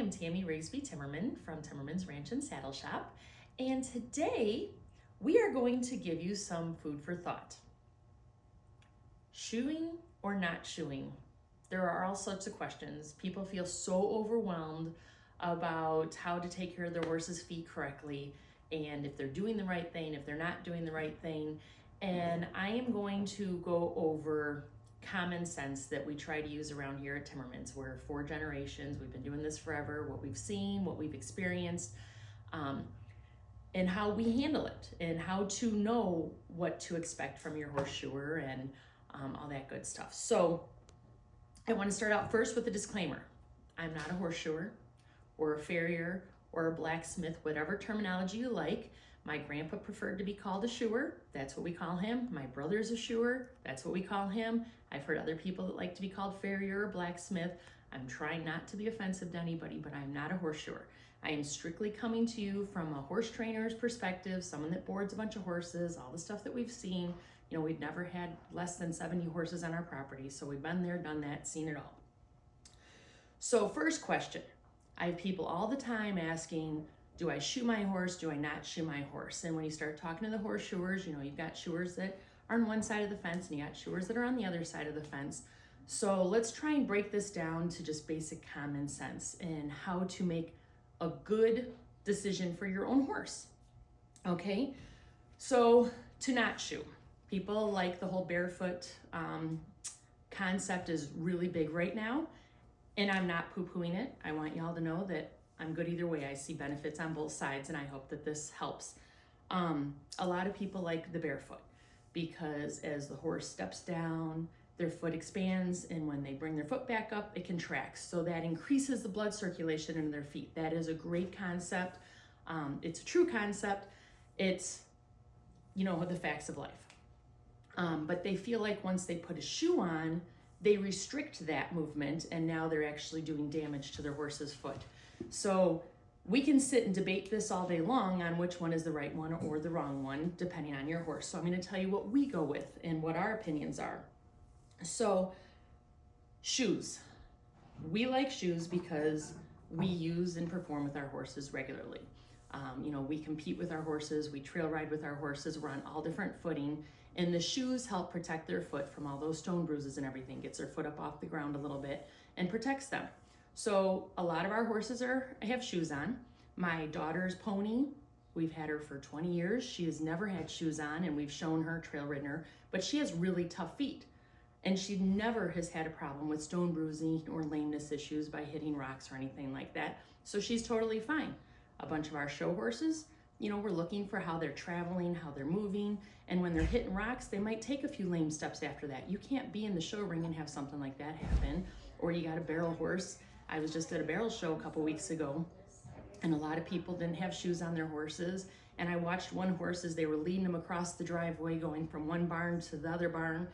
I'm Tammy Rigsby Timmerman from Timmerman's Ranch and Saddle Shop, and today we are going to give you some food for thought. Shoeing or not shoeing? There are all sorts of questions. People feel so overwhelmed about how to take care of their horse's feet correctly, and if they're doing the right thing, if they're not doing the right thing. And I am going to go over common sense that we try to use around here at Timmerman's. We're 4 generations, we've been doing this forever, what we've seen, what we've experienced, and how we handle it, and how to know what to expect from your horseshoer and all that good stuff. So I want to start out first with a disclaimer. I'm not a horseshoer or a farrier or a blacksmith, whatever terminology you like. My grandpa preferred to be called a shoer. That's what we call him. My brother's a shoer. That's what we call him. I've heard other people that like to be called farrier or blacksmith. I'm trying not to be offensive to anybody, but I'm not a horseshoer. I am strictly coming to you from a horse trainer's perspective, someone that boards a bunch of horses, all the stuff that we've seen. You know, we've never had less than 70 horses on our property, so we've been there, done that, seen it all. So first question, I have people all the time asking, do I shoe my horse? Do I not shoe my horse? And when you start talking to the horseshoers, you know, you've got shoers that are on one side of the fence and you got shoers that are on the other side of the fence. So let's try and break this down to just basic common sense and how to make a good decision for your own horse. Okay, so to not shoe. People like the whole barefoot concept is really big right now, and I'm not poo-pooing it. I want y'all to know that I'm good either way. I see benefits on both sides, and I hope that this helps. A lot of people like the barefoot because as the horse steps down, their foot expands, and when they bring their foot back up, it contracts. So that increases the blood circulation in their feet. That is a great concept. It's a true concept. It's, you know, the facts of life. But they feel like once they put a shoe on, they restrict that movement, and now they're actually doing damage to their horse's foot. So we can sit and debate this all day long on which one is the right one or the wrong one, depending on your horse. So I'm going to tell you what we go with and what our opinions are. So shoes. We like shoes because we use and perform with our horses regularly. You know, we compete with our horses, we trail ride with our horses, we're on all different footing, and the shoes help protect their foot from all those stone bruises and everything, gets their foot up off the ground a little bit and protects them. So a lot of our horses have shoes on. My daughter's pony, we've had her for 20 years. She has never had shoes on, and we've shown her, trail ridden her, but she has really tough feet. And she never has had a problem with stone bruising or lameness issues by hitting rocks or anything like that. So she's totally fine. A bunch of our show horses, you know, we're looking for how they're traveling, how they're moving, and when they're hitting rocks, they might take a few lame steps after that. You can't be in the show ring and have something like that happen. Or you got a barrel horse. I was just at a barrel show a couple weeks ago, and a lot of people didn't have shoes on their horses, and I watched one horse as they were leading them across the driveway going from one barn to the other barn,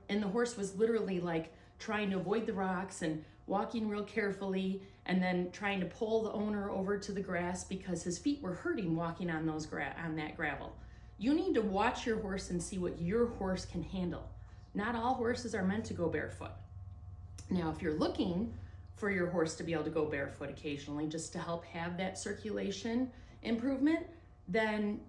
and the horse was literally like trying to avoid the rocks and walking real carefully, and then trying to pull the owner over to the grass because his feet were hurting walking on that gravel. You need to watch your horse and see what your horse can handle. Not all horses are meant to go barefoot. Now, if you're looking for your horse to be able to go barefoot occasionally just to help have that circulation improvement, then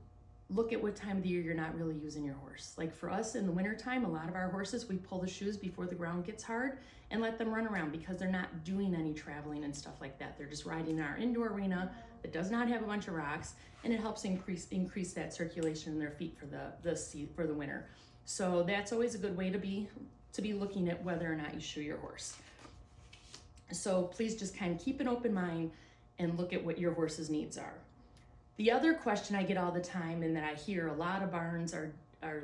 look at what time of the year you're not really using your horse. Like for us in the wintertime, a lot of our horses, we pull the shoes before the ground gets hard and let them run around because they're not doing any traveling and stuff like that. They're just riding in our indoor arena that does not have a bunch of rocks, and it helps increase that circulation in their feet for the winter. So that's always a good way to be looking at whether or not you shoe your horse. So please just kind of keep an open mind and look at what your horse's needs are. The other question I get all the time, and that I hear a lot of barns are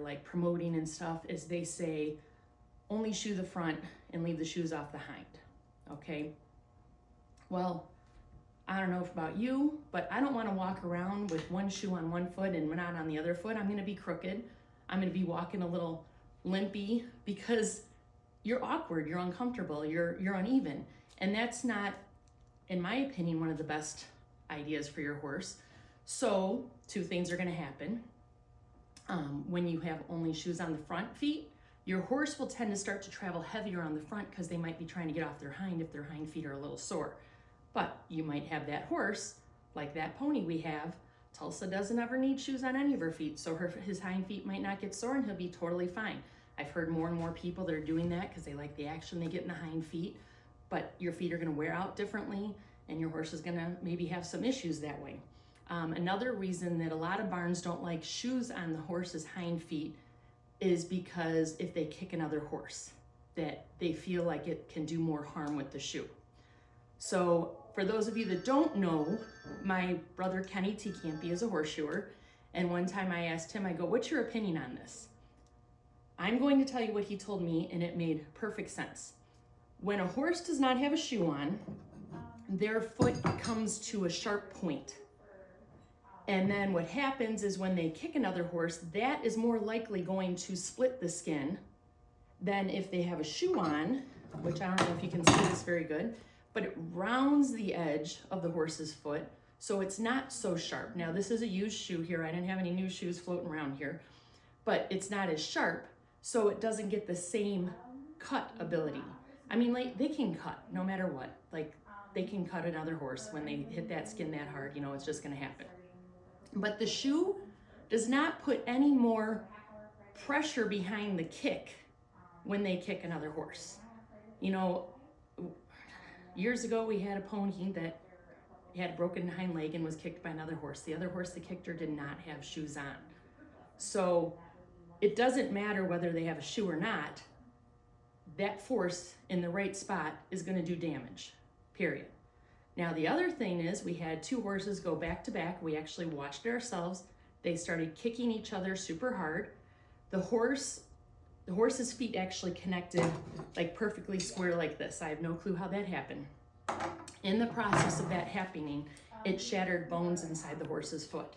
like promoting and stuff, is they say only shoe the front and leave the shoes off the hind. Okay, well, I don't know about you, but I don't want to walk around with one shoe on one foot and not on the other foot. I'm going to be crooked. I'm going to be walking a little limpy because you're awkward, you're uncomfortable, you're uneven. And that's not, in my opinion, one of the best ideas for your horse. So 2 things are going to happen. When you have only shoes on the front feet, your horse will tend to start to travel heavier on the front because they might be trying to get off their hind if their hind feet are a little sore. But you might have that horse, like that pony we have. Tulsa doesn't ever need shoes on any of her feet, so his hind feet might not get sore and he'll be totally fine. I've heard more and more people that are doing that because they like the action they get in the hind feet, but your feet are going to wear out differently and your horse is going to maybe have some issues that way. Another reason that a lot of barns don't like shoes on the horse's hind feet is because if they kick another horse, that they feel like it can do more harm with the shoe. So for those of you that don't know, my brother Kenny T. Campy is a horseshoer, and one time I asked him, I go, what's your opinion on this? I'm going to tell you what he told me, and it made perfect sense. When a horse does not have a shoe on, their foot comes to a sharp point. And then what happens is when they kick another horse, that is more likely going to split the skin than if they have a shoe on, which I don't know if you can see this very good, but it rounds the edge of the horse's foot, so it's not so sharp. Now, this is a used shoe here. I didn't have any new shoes floating around here, but it's not as sharp, so it doesn't get the same cut ability. I mean, like, they can cut no matter what. Like, they can cut another horse when they hit that skin that hard, you know, it's just gonna happen. But the shoe does not put any more pressure behind the kick when they kick another horse. You know, years ago we had a pony that had a broken hind leg and was kicked by another horse. The other horse that kicked her did not have shoes on. So it doesn't matter whether they have a shoe or not, that force in the right spot is going to do damage, period. Now, the other thing is we had two horses go back to back. We actually watched it ourselves. They started kicking each other super hard. The horse's feet actually connected like perfectly square like this. I have no clue how that happened. In the process of that happening, it shattered bones inside the horse's foot.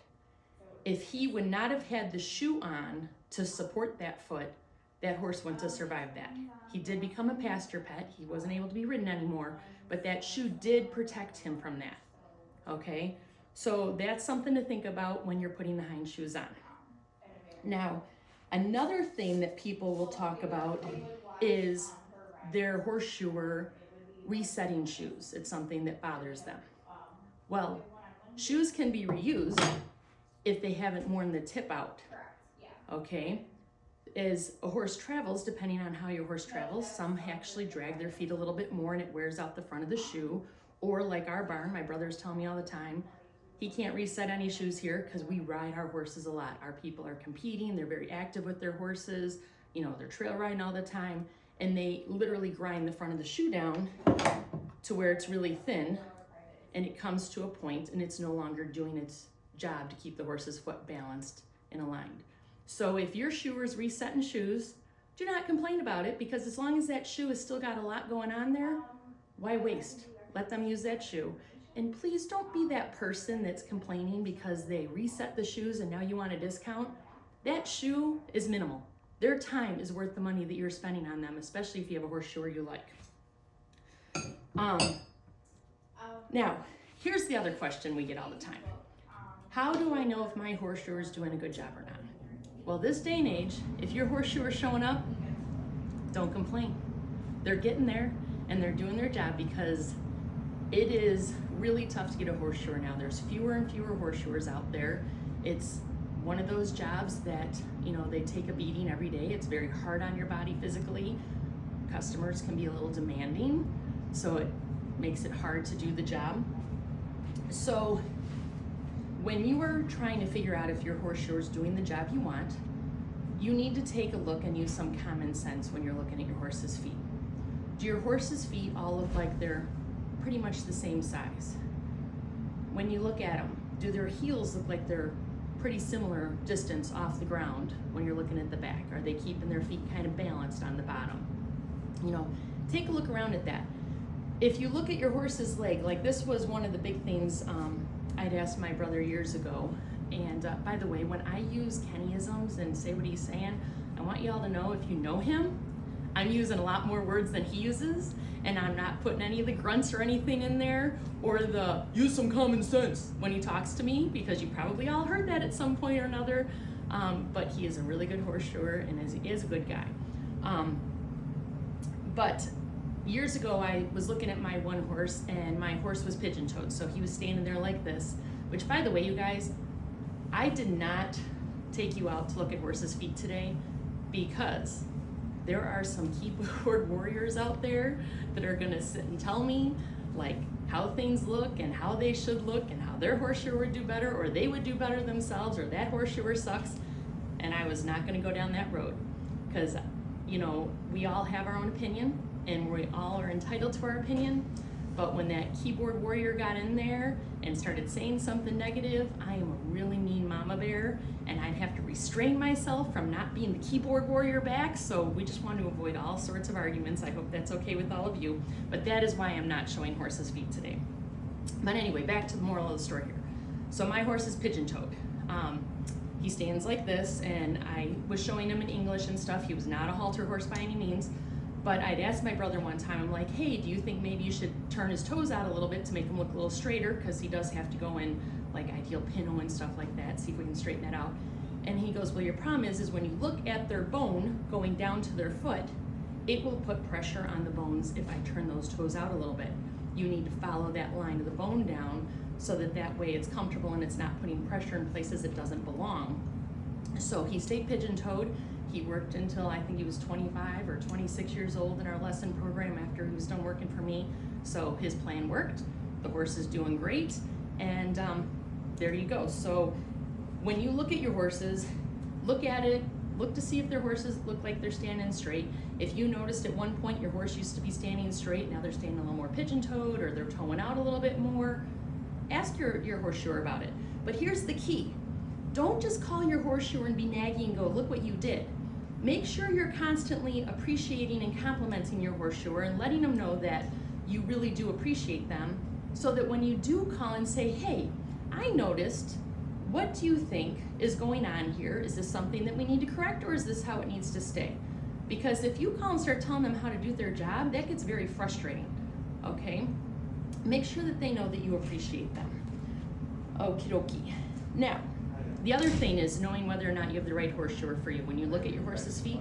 If he would not have had the shoe on to support that foot, that horse wouldn't have survived that. He did become a pasture pet. He wasn't able to be ridden anymore, but that shoe did protect him from that, okay? So that's something to think about when you're putting the hind shoes on. Now, another thing that people will talk about is their horseshoer resetting shoes. It's something that bothers them. Well, shoes can be reused if they haven't worn the tip out, okay? As a horse travels, depending on how your horse travels, some actually drag their feet a little bit more and it wears out the front of the shoe. Or like our barn, my brothers tell me all the time, he can't reset any shoes here because we ride our horses a lot. Our people are competing, they're very active with their horses, you know, they're trail riding all the time, and they literally grind the front of the shoe down to where it's really thin, and it comes to a point and it's no longer doing its job to keep the horse's foot balanced and aligned. So if your shoer is resetting shoes, do not complain about it, because as long as that shoe has still got a lot going on there, why waste? Let them use that shoe. And please don't be that person that's complaining because they reset the shoes and now you want a discount. That shoe is minimal. Their time is worth the money that you're spending on them, especially if you have a horseshoer you like. Now, here's the other question we get all the time. How do I know if my horseshoer is doing a good job or not? Well, this day and age, if your horseshoer is showing up, don't complain. They're getting there and they're doing their job, because it is really tough to get a horseshoer now. There's fewer and fewer horseshoers out there. It's one of those jobs that, you know, they take a beating every day. It's very hard on your body physically. Customers can be a little demanding, so it makes it hard to do the job. So when you are trying to figure out if your horseshoer is doing the job you want, you need to take a look and use some common sense when you're looking at your horse's feet. Do your horse's feet all look like they're pretty much the same size? When you look at them, do their heels look like they're pretty similar distance off the ground when you're looking at the back? Are they keeping their feet kind of balanced on the bottom? You know, take a look around at that. If you look at your horse's leg, like this was one of the big things I'd asked my brother years ago. And by the way, when I use Kennyisms and say what he's saying, I want y'all to know, if you know him, I'm using a lot more words than he uses, and I'm not putting any of the grunts or anything in there, or the use some common sense when he talks to me, because you probably all heard that at some point or another. But he is a really good horseshoer and he is a good guy. But years ago, I was looking at my one horse, and my horse was pigeon-toed, so he was standing there like this, which, by the way, you guys, I did not take you out to look at horses' feet today because there are some keyboard warriors out there that are gonna sit and tell me like how things look and how they should look and how their horseshoe would do better, or they would do better themselves, or that horseshoer sucks. And I was not gonna go down that road because, you know, we all have our own opinion and we all are entitled to our opinion. But when that keyboard warrior got in there and started saying something negative, I am a really mean mama bear, and I'd have to restrain myself from not being the keyboard warrior back. So we just want to avoid all sorts of arguments. I hope that's okay with all of you. But that is why I'm not showing horses' feet today. But anyway, back to the moral of the story here. So my horse is pigeon-toed. He stands like this, and I was showing him in English and stuff. He was not a halter horse by any means. But I'd asked my brother one time, I'm like, hey, do you think maybe you should turn his toes out a little bit to make him look a little straighter? Because he does have to go in like ideal pinto and stuff like that, see if we can straighten that out. And he goes, well, your problem is when you look at their bone going down to their foot, it will put pressure on the bones if I turn those toes out a little bit. You need to follow that line of the bone down so that way it's comfortable and it's not putting pressure in places it doesn't belong. So he stayed pigeon-toed. He worked until I think he was 25 or 26 years old in our lesson program after he was done working for me. So his plan worked. The horse is doing great, and there you go. So when you look at your horses, look at it, look to see if their horses look like they're standing straight. If you noticed at one point your horse used to be standing straight, now they're standing a little more pigeon-toed or they're toeing out a little bit more, ask your horseshoer about it. But here's the key. Don't just call your horseshoer and be naggy and go, look what you did. Make sure you're constantly appreciating and complimenting your horseshoer and letting them know that you really do appreciate them, so that when you do call and say, hey, I noticed, what do you think is going on here? Is this something that we need to correct, or is this how it needs to stay? Because if you call and start telling them how to do their job, that gets very frustrating, okay? Make sure that they know that you appreciate them. Okie dokie. Now, the other thing is knowing whether or not you have the right horseshoer for you. When you look at your horse's feet,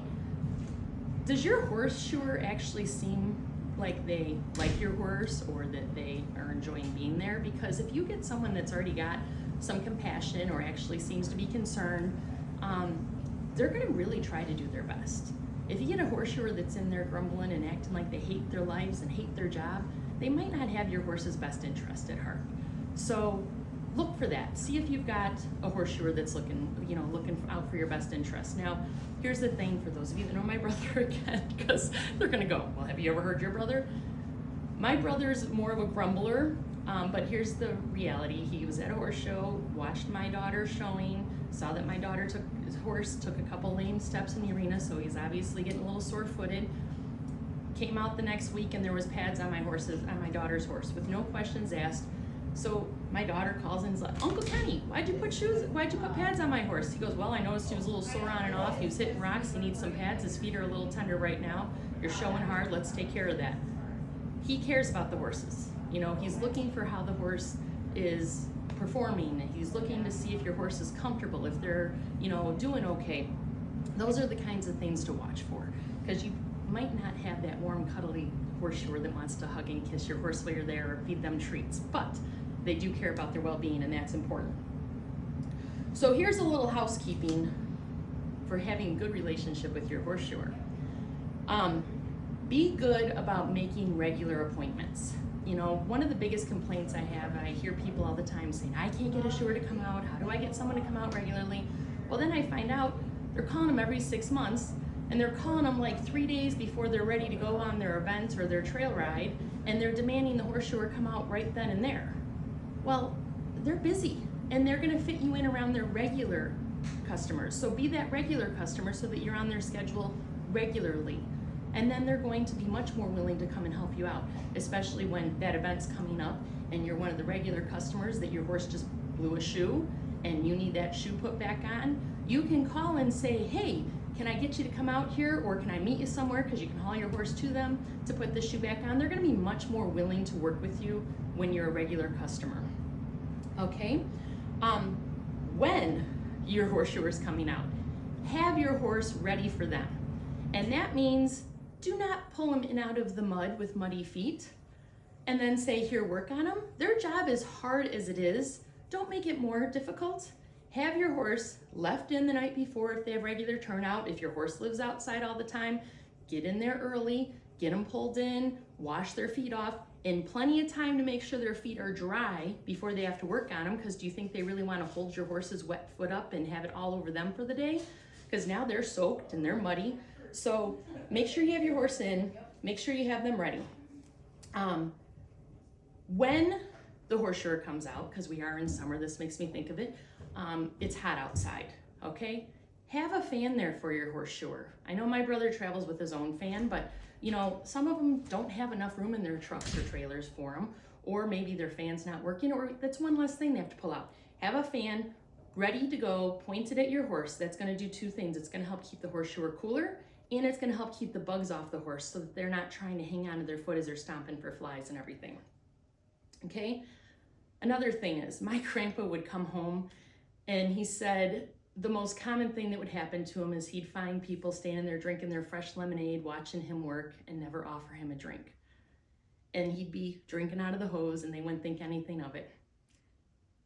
does your horseshoer actually seem like they like your horse or that they are enjoying being there? Because if you get someone that's already got some compassion or actually seems to be concerned, they're gonna really try to do their best. If you get a horseshoer that's in there grumbling and acting like they hate their lives and hate their job, they might not have your horse's best interest at heart. So look for that. See if you've got a horseshoer that's looking out for your best interest. Now, here's the thing for those of you that know my brother again, because they're gonna go, well, have you ever heard your brother? My brother's more of a grumbler, but here's the reality. He was at a horse show, watched my daughter showing, saw that my daughter took a couple lame steps in the arena, so he's obviously getting a little sore-footed. Came out the next week and there was pads on my daughter's horse with no questions asked. So my daughter calls and is like, Uncle Kenny, why'd you put pads on my horse? He goes, well, I noticed he was a little sore on and off. He was hitting rocks. He needs some pads. His feet are a little tender right now. You're showing hard. Let's take care of that. He cares about the horses. You know, he's looking for how the horse is performing. He's looking to see if your horse is comfortable, if they're, doing okay. Those are the kinds of things to watch for, because you might not have that warm, cuddly horseshoer that wants to hug and kiss your horse while you're there or feed them treats, but they do care about their well-being, and that's important. So here's a little housekeeping for having a good relationship with your horseshoer. Be good about making regular appointments. One of the biggest complaints I hear people all the time saying, I can't get a shoer to come out. How do I get someone to come out regularly? Well, then I find out they're calling them every 6 months, and they're calling them like 3 days before they're ready to go on their event or their trail ride, and they're demanding the horseshoer come out right then and there. Well, they're busy, and they're gonna fit you in around their regular customers. So be that regular customer so that you're on their schedule regularly. And then they're going to be much more willing to come and help you out, especially when that event's coming up and you're one of the regular customers that your horse just blew a shoe and you need that shoe put back on. You can call and say, hey, can I get you to come out here, or can I meet you somewhere, because you can haul your horse to them to put the shoe back on. They're gonna be much more willing to work with you when you're a regular customer. Okay? When your horseshoer is coming out, have your horse ready for them. And that means Do not pull them in out of the mud with muddy feet and then say, here, work on them. Their job is hard as it is. Don't make it more difficult. Have your horse left in the night before if they have regular turnout. If your horse lives outside all the time, get in there early, get them pulled in, wash their feet off, and plenty of time to make sure their feet are dry before they have to work on them, because do you think they really want to hold your horse's wet foot up and have it all over them for the day? Because now they're soaked and they're muddy. So make sure you have your horse in, make sure you have them ready. When the horseshoer comes out, because we are in summer, this makes me think of it, it's hot outside, okay? Have a fan there for your horseshoer. I know my brother travels with his own fan, but you know, some of them don't have enough room in their trucks or trailers for them, or maybe their fan's not working, or that's one less thing they have to pull out. Have a fan ready to go, pointed at your horse. That's gonna do two things. It's gonna help keep the horseshoer cooler, and it's gonna help keep the bugs off the horse so that they're not trying to hang onto their foot as they're stomping for flies and everything. Okay? Another thing is, my grandpa would come home and he said the most common thing that would happen to him is he'd find people standing there drinking their fresh lemonade, watching him work, and never offer him a drink. And he'd be drinking out of the hose and they wouldn't think anything of it.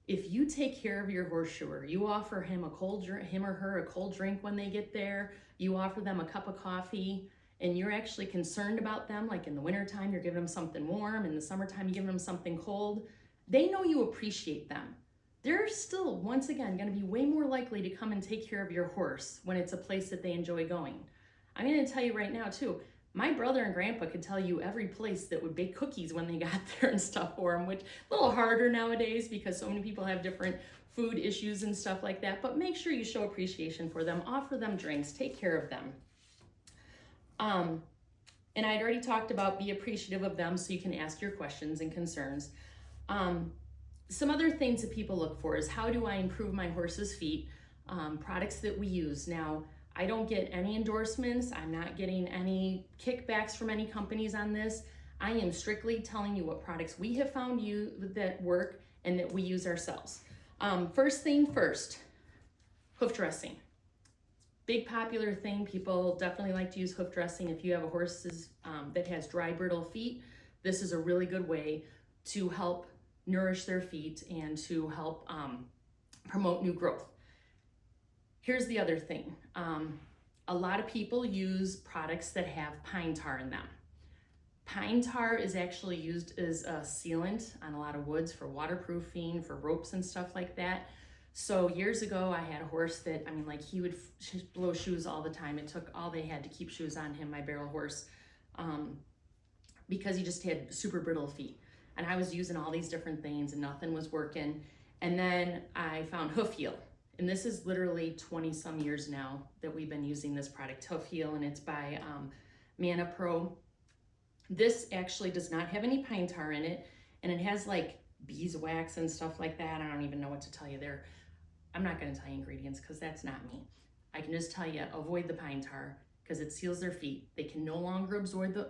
If you take care of your horseshoer, you offer him him or her a cold drink when they get there, you offer them a cup of coffee, and you're actually concerned about them, like in the wintertime, you're giving them something warm, in the summertime, you're giving them something cold, they know you appreciate them. They're still, once again, gonna be way more likely to come and take care of your horse when it's a place that they enjoy going. I'm gonna tell you right now too, my brother and grandpa could tell you every place that would bake cookies when they got there and stuff for them, which a little harder nowadays because so many people have different food issues and stuff like that, but make sure you show appreciation for them, offer them drinks, take care of them. And I'd already talked about be appreciative of them so you can ask your questions and concerns. Some other things that people look for is how do I improve my horse's feet? Products that we use. Now, I don't get any endorsements. I'm not getting any kickbacks from any companies on this. I am strictly telling you what products we have found that work and that we use ourselves. First thing first, hoof dressing. Big popular thing. People definitely like to use hoof dressing. If you have a horse that has dry, brittle feet, this is a really good way to help nourish their feet and to help promote new growth. Here's the other thing. A lot of people use products that have pine tar in them. Pine tar is actually used as a sealant on a lot of woods for waterproofing, for ropes and stuff like that. So years ago, I had a horse that, he would blow shoes all the time. It took all they had to keep shoes on him, my barrel horse, because he just had super brittle feet. And I was using all these different things and nothing was working. And then I found Hoof Heel. And this is literally 20 some years now that we've been using this product, Hoof Heel, and it's by Mana Pro. This actually does not have any pine tar in it, and it has like beeswax and stuff like that. I don't even know what to tell you there. I'm not gonna tell you ingredients because that's not me. I can just tell you, avoid the pine tar because it seals their feet. They can no longer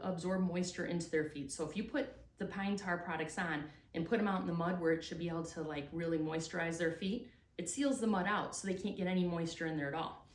absorb moisture into their feet. So if you put the pine tar products on and put them out in the mud where it should be able to like really moisturize their feet, it seals the mud out so they can't get any moisture in there at all.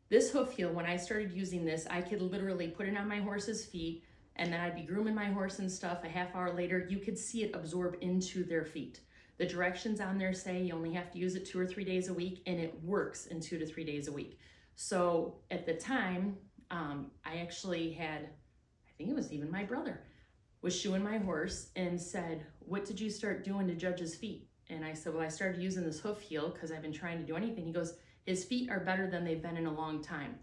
This Hoof Heel, when I started using this, I could literally put it on my horse's feet and then I'd be grooming my horse and stuff. A half hour later, you could see it absorb into their feet. The directions on there say you only have to use it 2 or 3 days a week, and it works in 2 to 3 days a week. So at the time, I actually had, I think it was even my brother, was shoeing my horse and said, what did you start doing to Judge's feet? And I said, well, I started using this Hoof Heel because I've been trying to do anything. He goes, his feet are better than they've been in a long time.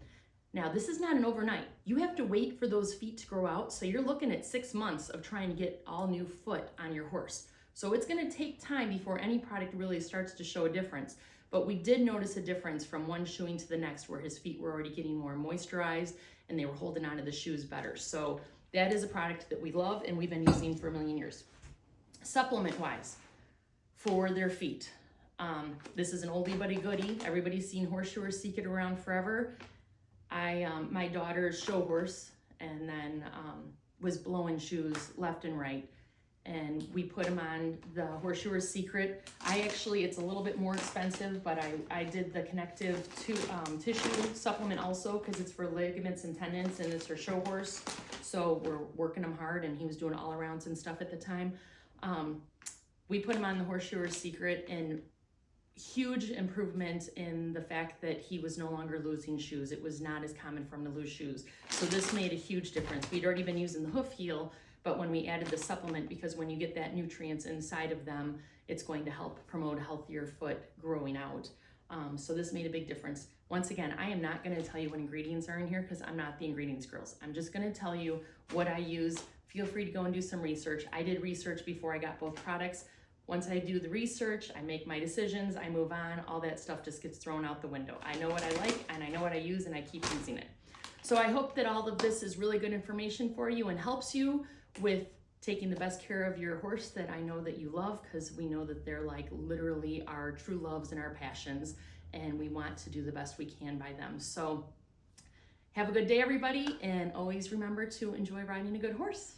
Now, this is not an overnight. You have to wait for those feet to grow out. So you're looking at 6 months of trying to get all new foot on your horse. So it's gonna take time before any product really starts to show a difference. But we did notice a difference from one shoeing to the next where his feet were already getting more moisturized and they were holding onto the shoes better. So that is a product that we love and we've been using for a million years. Supplement-wise, for their feet. This is an oldie but a goodie. Everybody's seen horseshoers seek it around forever. My daughter's show horse and then was blowing shoes left and right. And we put them on the Horseshoer's Secret. It's a little bit more expensive, but I did the connective tissue supplement also because it's for ligaments and tendons and it's for show horse. so we're working him hard, and he was doing all arounds and stuff at the time. We put him on the Horseshoer's Secret, and huge improvement in the fact that he was no longer losing shoes. It was not as common for him to lose shoes. So this made a huge difference. We'd already been using the hoof heel, but when we added the supplement, because when you get that nutrients inside of them, it's going to help promote a healthier foot growing out. So this made a big difference. Once again, I am not going to tell you what ingredients are in here because I'm not the ingredients girls. I'm just going to tell you what I use. Feel free to go and do some research. I did research before I got both products. Once I do the research, I make my decisions, I move on, all that stuff just gets thrown out the window. I know what I like and I know what I use, and I keep using it. So I hope that all of this is really good information for you and helps you with taking the best care of your horse that I know that you love, because we know that they're like literally our true loves and our passions, and we want to do the best we can by them. So have a good day, everybody, and always remember to enjoy riding a good horse.